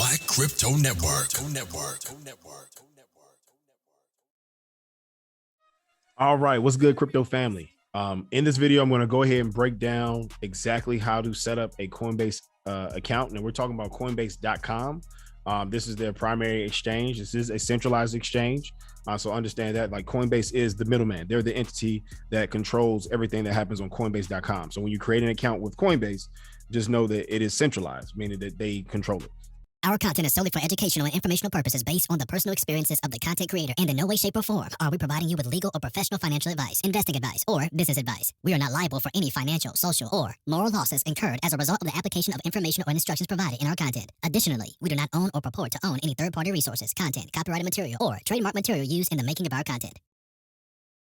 Black Crypto Network. All right, what's good, crypto family? In this video, I'm going to go ahead and break down exactly how to set up a Coinbase account. And we're talking about Coinbase.com. This is their primary exchange. This is a centralized exchange. So understand that, like, Coinbase is the middleman. They're the entity that controls everything that happens on Coinbase.com. So when you create an account with Coinbase, just know that it is centralized, meaning that they control it. Our content is solely for educational and informational purposes based on the personal experiences of the content creator, and in no way, shape, or form are we providing you with legal or professional financial advice, investing advice, or business advice. We are not liable for any financial, social, or moral losses incurred as a result of the application of information or instructions provided in our content. Additionally, we do not own or purport to own any third-party resources, content, copyrighted material, or trademark material used in the making of our content.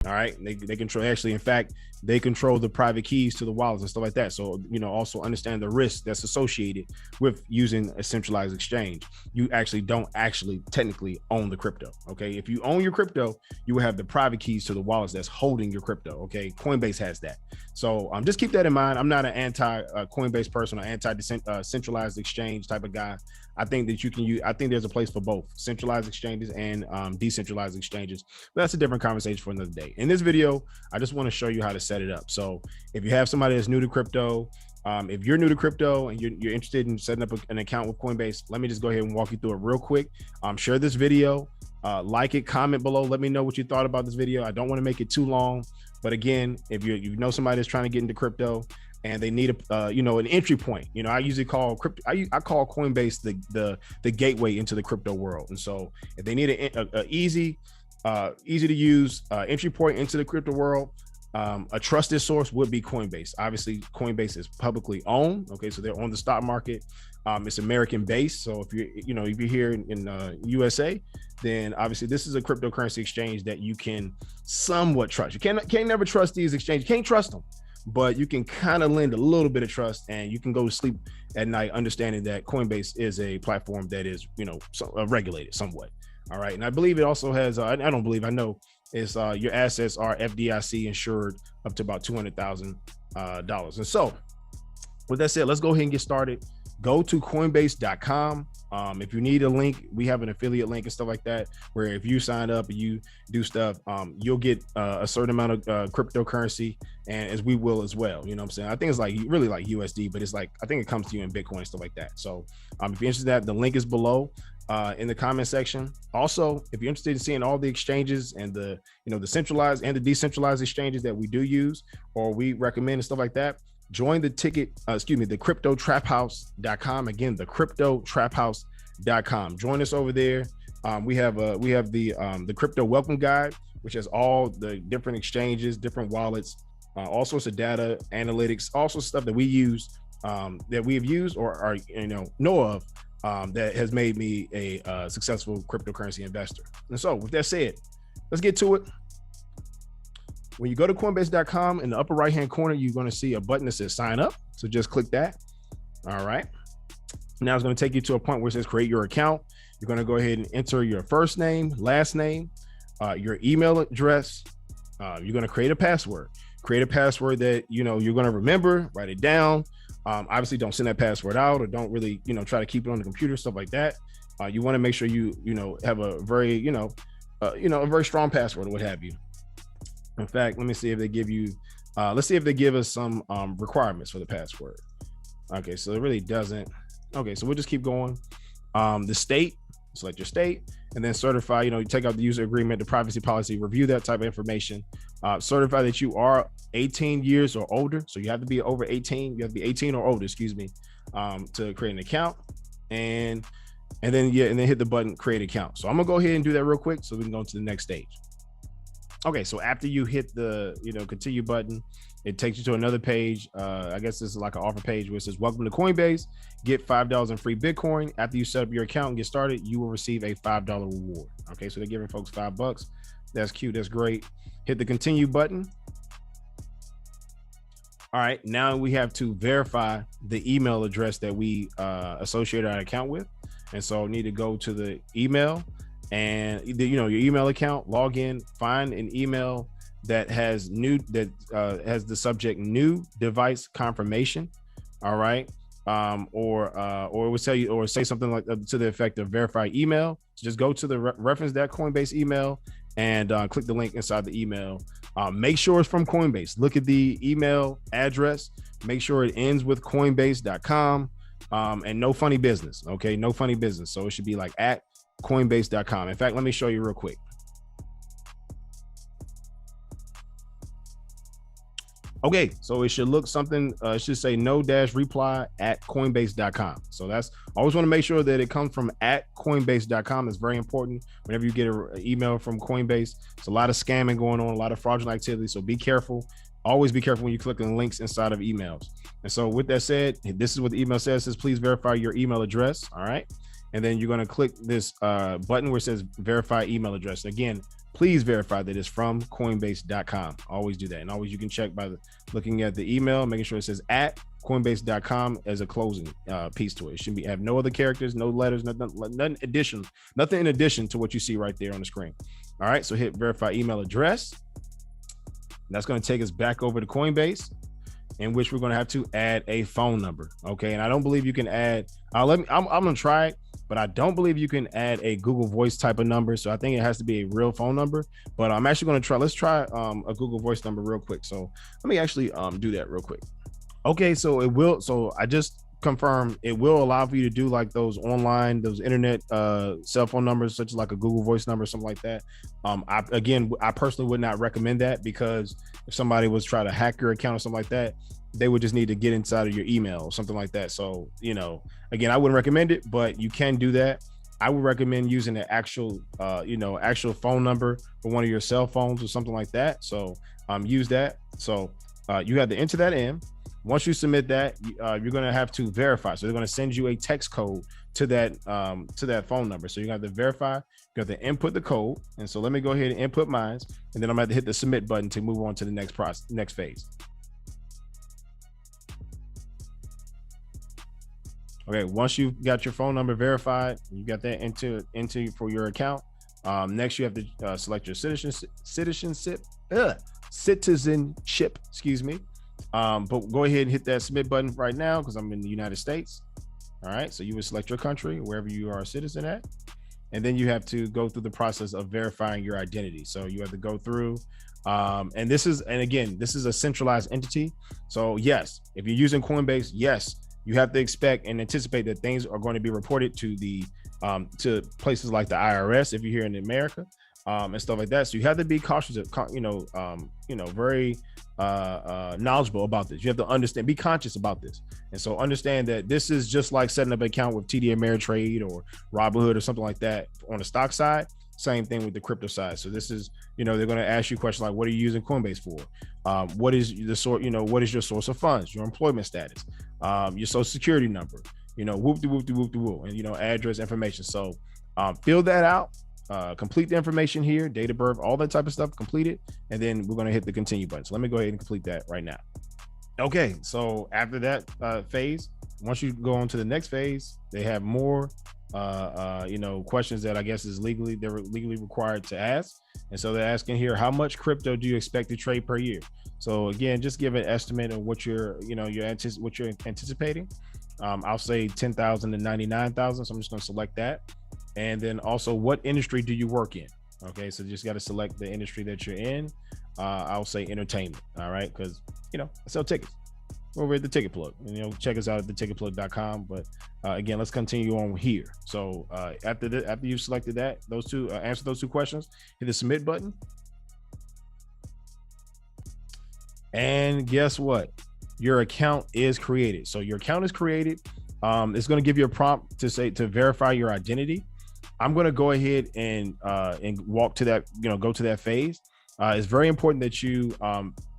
All right, they control, actually, in fact, they control the private keys to the wallets and stuff like that. So, also understand the risk that's associated with using a centralized exchange. You actually don't technically own the crypto. Okay, if you own your crypto, you will have the private keys to the wallets that's holding your crypto. Okay, Coinbase has that. So just keep that in mind. I'm not an anti Coinbase person or anti centralized exchange type of guy. I think that you can use, I think there's a place for both centralized exchanges and decentralized exchanges, but that's a different conversation for another day. In this video, I just want to show you how to set it up. So if you have somebody that's new to crypto, if you're new to crypto and you're interested in setting up an account with Coinbase, let me just go ahead and walk you through it real quick. Share this video, like it, comment below. Let me know what you thought about this video. I don't want to make it too long, but again, if you know somebody that's trying to get into crypto and they need an entry point, I usually call crypto. I call Coinbase the gateway into the crypto world. And so if they need a easy to use entry point into the crypto world, a trusted source would be Coinbase. Obviously, Coinbase is publicly owned. Okay, so they're on the stock market. It's American based. So if you're here in USA, then obviously this is a cryptocurrency exchange that you can somewhat trust. You can't never trust these exchanges. You can't trust them, but you can kind of lend a little bit of trust, and you can go to sleep at night understanding that Coinbase is a platform that is regulated somewhat. All right, and I believe it also has. I know is your assets are FDIC insured up to about $200,000. And so with that said, let's go ahead and get started. Go to Coinbase.com. If you need a link, we have an affiliate link and stuff like that, where if you sign up and you do stuff, you'll get a certain amount of cryptocurrency, and as we will as well. You know what I'm saying? I think it's really like USD, but it's like, I think it comes to you in Bitcoin and stuff like that. So if you're interested in that, the link is below in the comment section. Also, if you're interested in seeing all the exchanges and the centralized and the decentralized exchanges that we do use or we recommend and stuff like that, join the cryptotraphouse.com. Again, the cryptotraphouse.com. Join us over there. We have the crypto welcome guide, which has all the different exchanges, different wallets, all sorts of data, analytics, also stuff that we use, that we have used or are know of, that has made me a successful cryptocurrency investor. And so with that said, let's get to it. When you go to Coinbase.com, in the upper right-hand corner, you're going to see a button that says sign up. So just click that. All right. Now it's going to take you to a point where it says create your account. You're going to go ahead and enter your first name, last name, your email address. You're going to create a password. Create a password that, you're going to remember, write it down. Obviously, don't send that password out, or don't really, try to keep it on the computer, stuff like that. You want to make sure you have a very, a very strong password or what have you. In fact, let me see if they give you, let's see if they give us some requirements for the password. Okay, so it really doesn't. Okay, so we'll just keep going. The state, select your state, and then certify, you take out the user agreement, the privacy policy, review that type of information. Certify that you are 18 years or older. So you have to be over 18. You have to be 18 or older, excuse me, to create an account. And then hit the button, create account. So I'm gonna go ahead and do that real quick so we can go to the next stage. Okay, so after you hit the continue button, it takes you to another page. I guess this is like an offer page where it says welcome to Coinbase, get $5 in free Bitcoin. After you set up your account and get started, you will receive a $5 reward. Okay, so they're giving folks $5. That's cute, that's great. Hit the continue button. All right, now we have to verify the email address that we associate our account with. And so need to go to the email and your email account, log in, find an email that has has the subject new device confirmation. All right. or it would tell you or say something like to the effect of verify email. So just go to the reference that Coinbase email and click the link inside the email. Make sure it's from Coinbase. Look at the email address. Make sure it ends with coinbase.com, and no funny business. Okay, no funny business. So it should be like at coinbase.com. In fact, let me show you real quick. Okay, so it should look something, it should say no-reply at coinbase.com. So that's, always want to make sure that it comes from at coinbase.com. It's very important whenever you get an email from Coinbase. It's a lot of scamming going on, a lot of fraudulent activity. So be careful. Always be careful when you click on links inside of emails. And so with that said, this is what the email says. It says, please verify your email address. All right. And then you're going to click this button where it says verify email address. Again, please verify that it's from coinbase.com. Always do that. And always you can check by looking at the email, making sure it says at coinbase.com as a closing piece to it. It should have no other characters, no letters, nothing in addition to what you see right there on the screen. All right, so hit verify email address. That's going to take us back over to Coinbase, in which we're going to have to add a phone number. Okay, and I don't believe you can add. I'm going to try it, but I don't believe you can add a Google Voice type of number. So I think it has to be a real phone number. But I'm actually going to try. Let's try a Google Voice number real quick. So let me actually do that real quick. Okay, so it will. So I just confirmed it will allow for you to do like those online, those internet cell phone numbers, such as like a Google Voice number, something like that. I personally would not recommend that, because if somebody was trying to hack your account or something like that, they would just need to get inside of your email or something like that. So, again, I wouldn't recommend it, but you can do that. I would recommend using the actual phone number for one of your cell phones or something like that. So use that. So you have to enter that in. Once you submit that, you're going to have to verify. So they're going to send you a text code to that phone number. So you have to verify. You have to input the code. And so let me go ahead and input mine, and then I'm going to hit the submit button to move on to the next phase. Okay, once you've got your phone number verified, you got that into for your account. Next, you have to select your citizenship. Excuse me. But go ahead and hit that submit button right now, because I'm in the United States. All right, so you would select your country, wherever you are a citizen at, and then you have to go through the process of verifying your identity. So you have to go through, and again, this is a centralized entity. So yes, if you're using Coinbase, yes, you have to expect and anticipate that things are going to be reported to the to places like the IRS if you're here in America, and stuff like that. So you have to be cautious of, very knowledgeable about this. You have to understand, be conscious about this. And so understand that this is just like setting up an account with TD Ameritrade or Robinhood or something like that on the stock side. Same thing with the crypto side. So this is, they're going to ask you questions like, what are you using Coinbase for? What is what is your source of funds, your employment status, your social security number, whoop-de-whoop-de-whoop-de-whoop, and, address information. So fill that out, complete the information here, date of birth, all that type of stuff, complete it. And then we're going to hit the continue button. So let me go ahead and complete that right now. Okay. So after that phase, once you go on to the next phase, they have more questions that I guess they're legally required to ask. And so they're asking here, how much crypto do you expect to trade per year? So again, just give an estimate of what you're anticipating. I'll say 10,000 to 99,000. So I'm just going to select that. And then also, what industry do you work in? Okay, so just got to select the industry that you're in. I'll say entertainment. All right, because I sell tickets over at the Ticket Plug. And, check us out at theticketplug.com. But again, let's continue on here. So after you've selected that, those two answer those two questions, hit the submit button. And guess what? Your account is created. So your account is created. It's going to give you a prompt to verify your identity. I'm going to go ahead and walk to that, go to that phase. It's very important that you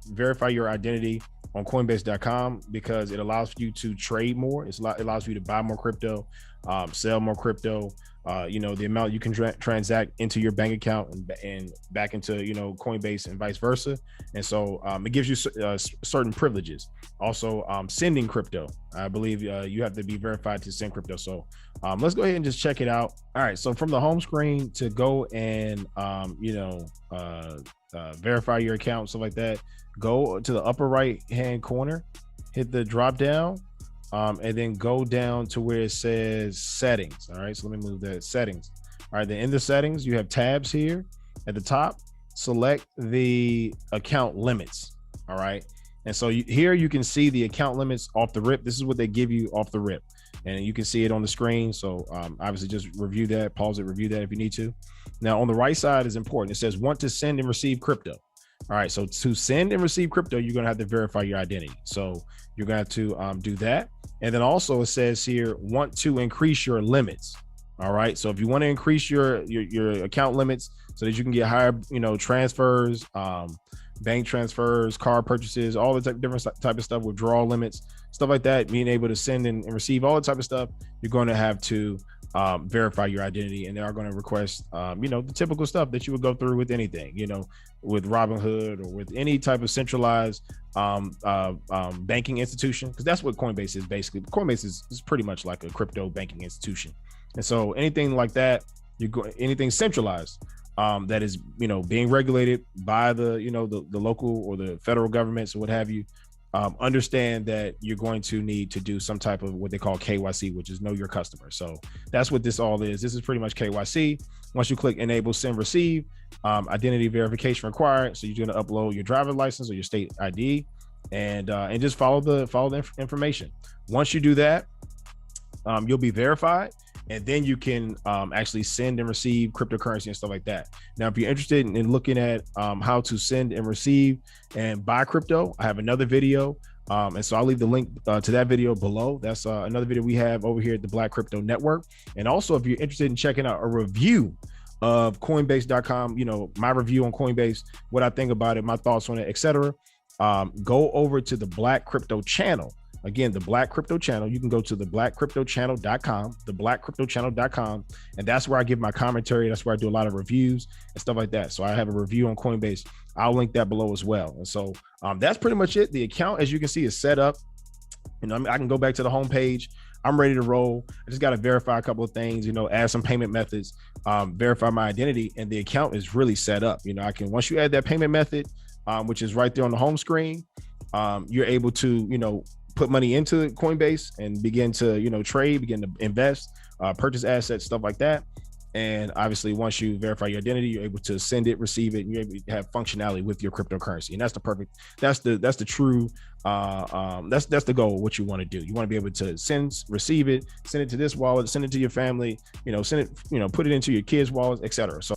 verify your identity on Coinbase.com, because it allows you to trade more. It allows you to buy more crypto, sell more crypto. The amount you can transact into your bank account and back into, Coinbase and vice versa. And so it gives you certain privileges. Also, sending crypto. I believe you have to be verified to send crypto. So let's go ahead and just check it out. All right. So from the home screen to go and, verify your account, stuff like that, go to the upper right hand corner, hit the drop down. and then go down to where it says settings. All right, so let me move that settings. All right, then in the settings, you have tabs here at the top. Select the account limits. All right, and so here you can see the account limits off the rip. This is what they give you off the rip, and you can see it on the screen. So obviously just review that, pause it, review that if you need to. Now on the right side is important. It says want to send and receive crypto. All right, so to send and receive crypto, you're gonna have to verify your identity. So you're gonna have to do that. And then also it says here, want to increase your limits. All right, so if you want to increase your account limits so that you can get higher, transfers, bank transfers, car purchases, all the different type of stuff, withdrawal limits, stuff like that, being able to send and receive all the type of stuff, you're going to have to verify your identity, and they are going to request, the typical stuff that you would go through with anything, with Robinhood or with any type of centralized banking institution, because that's what Coinbase is basically. Coinbase is pretty much like a crypto banking institution, and so anything like that, anything centralized that is being regulated by the the local or the federal governments or what have you. Understand that you're going to need to do some type of what they call KYC, which is know your customer. So that's what this all is. This is pretty much KYC. Once you click enable, send, receive, identity verification required. So you're going to upload your driver's license or your state ID, and just follow the information. Once you do that, you'll be verified, and then you can actually send and receive cryptocurrency and stuff like that. Now, if you're interested in looking at how to send and receive and buy crypto, I have another video. And so I'll leave the link to that video below. That's another video we have over here at the Black Crypto Network. And also, if you're interested in checking out a review of Coinbase.com, my review on Coinbase, what I think about it, my thoughts on it, etc., go over to the Black Crypto channel. Again, the Black Crypto channel, you can go to the blackcryptochannel.com, and that's where I give my commentary. That's where I do a lot of reviews and stuff like that. So I have a review on Coinbase. I'll link that below as well. And so that's pretty much it. The account, as you can see, is set up. I can go back to the home page. I'm ready to roll. I just got to verify a couple of things, add some payment methods, verify my identity, and the account is really set up. Once you add that payment method, which is right there on the home screen, you're able to, put money into Coinbase and begin to, trade, begin to invest, purchase assets, stuff like that. And obviously, once you verify your identity, you're able to send it, receive it, and you're able to have functionality with your cryptocurrency. And that's the true, that's the goal. What you want to do, you want to be able to receive it, send it to this wallet, send it to your family, send it, put it into your kids' wallets, etc. So,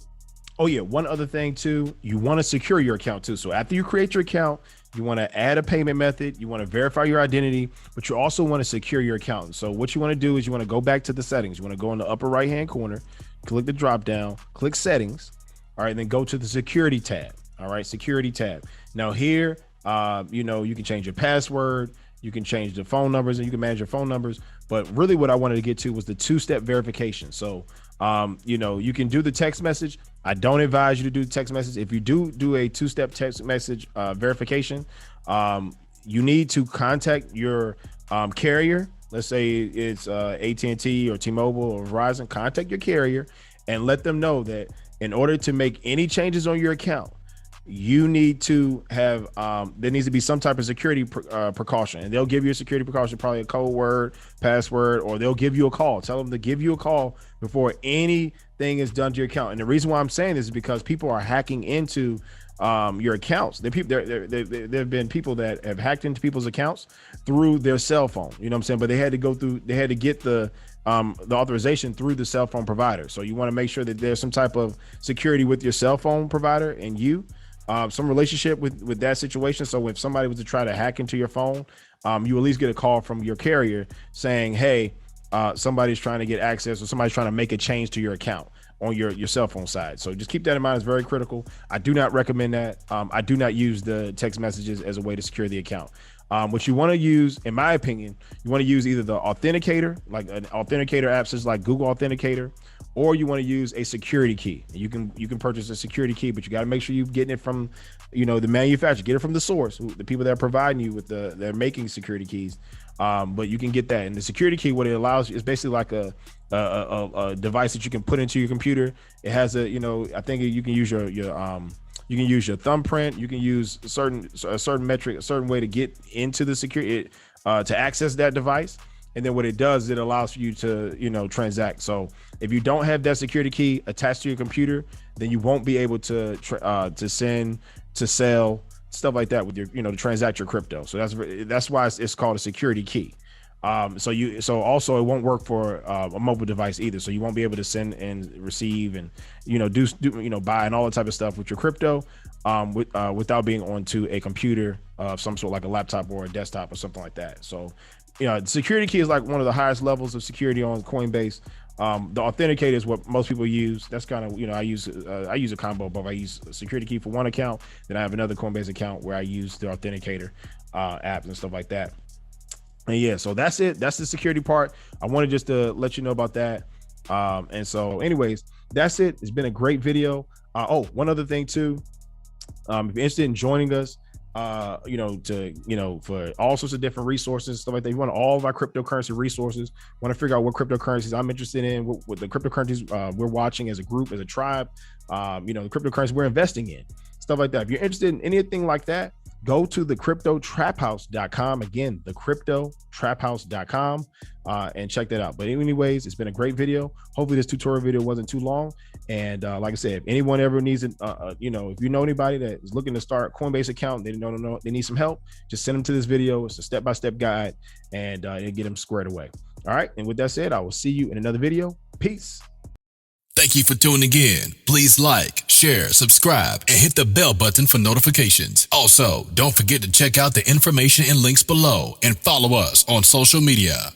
oh yeah, one other thing too, you want to secure your account too. So after you create your account, you want to add a payment method, you want to verify your identity, but you also want to secure your account. So what you want to do is you want to go back to the settings. You want to go in the upper right hand corner, click the drop down, click settings. All right, then go to the security tab. All right, security tab. Now here, you can change your password, you can change the phone numbers, and you can manage your phone numbers. But really what I wanted to get to was the two-step verification. So, you can do the text message. I don't advise you to do the text message. If you do a two-step text message verification, you need to contact your carrier. Let's say it's AT&T or T-Mobile or Verizon. Contact your carrier and let them know that in order to make any changes on your account, you need to have there needs to be some type of security precaution, and they'll give you a security precaution, probably a code word, password, or they'll give you a call. Tell them to give you a call before anything is done to your account. And the reason why I'm saying this is because people are hacking into your accounts. There have been people that have hacked into people's accounts through their cell phone. You know what I'm saying? But they had to get the authorization through the cell phone provider. So you want to make sure that there's some type of security with your cell phone provider and some relationship with that situation. So if somebody was to try to hack into your phone, you at least get a call from your carrier saying, hey, somebody's trying to get access, or somebody's trying to make a change to your account on your cell phone side. So just keep that in mind. It's very critical. I do not recommend that. I do not use the text messages as a way to secure the account. What you want to use, in my opinion, you want to use either the authenticator, like an authenticator app such as like Google Authenticator, or you want to use a security key. You can purchase a security key, but you got to make sure you're getting it from, the manufacturer. Get it from the source, the people that are providing you with they're making security keys. But you can get that. And the security key, what it allows you is basically like a device that you can put into your computer. It has I think you can use you can use your thumbprint. You can use a certain metric, a certain way to get into the security. to access that device. And then what it does, it allows for you to, transact. So if you don't have that security key attached to your computer, then you won't be able to send, to sell, stuff like that with your, to transact your crypto. So that's why it's called a security key. So also it won't work for a mobile device either. So you won't be able to send and receive and, do buy and all that type of stuff with your crypto without being onto a computer of some sort, like a laptop or a desktop or something like that. So, the security key is like one of the highest levels of security on Coinbase. The authenticator is what most people use. That's kind of, I use a combo of both. I use a security key for one account, then I have another Coinbase account where I use the authenticator apps and stuff like that. And yeah, so that's it. That's the security part. I wanted just to let you know about that. And so anyways, that's it. It's been a great video. One other thing too. If you're interested in joining us, for all sorts of different resources, stuff like that. You want all of our cryptocurrency resources, want to figure out what cryptocurrencies I'm interested in, what the cryptocurrencies we're watching as a group, as a tribe, the cryptocurrency we're investing in, stuff like that. If you're interested in anything like that, go to thecryptotraphouse.com. Again, thecryptotraphouse.com, and check that out. But anyways, it's been a great video. Hopefully this tutorial video wasn't too long. And like I said, if anyone ever needs it, if you know anybody that is looking to start a Coinbase account, they need some help, just send them to this video. It's a step-by-step guide, and it'll get them squared away. All right. And with that said, I will see you in another video. Peace. Thank you for tuning in. Please like, share, subscribe, and hit the bell button for notifications. Also, don't forget to check out the information and links below and follow us on social media.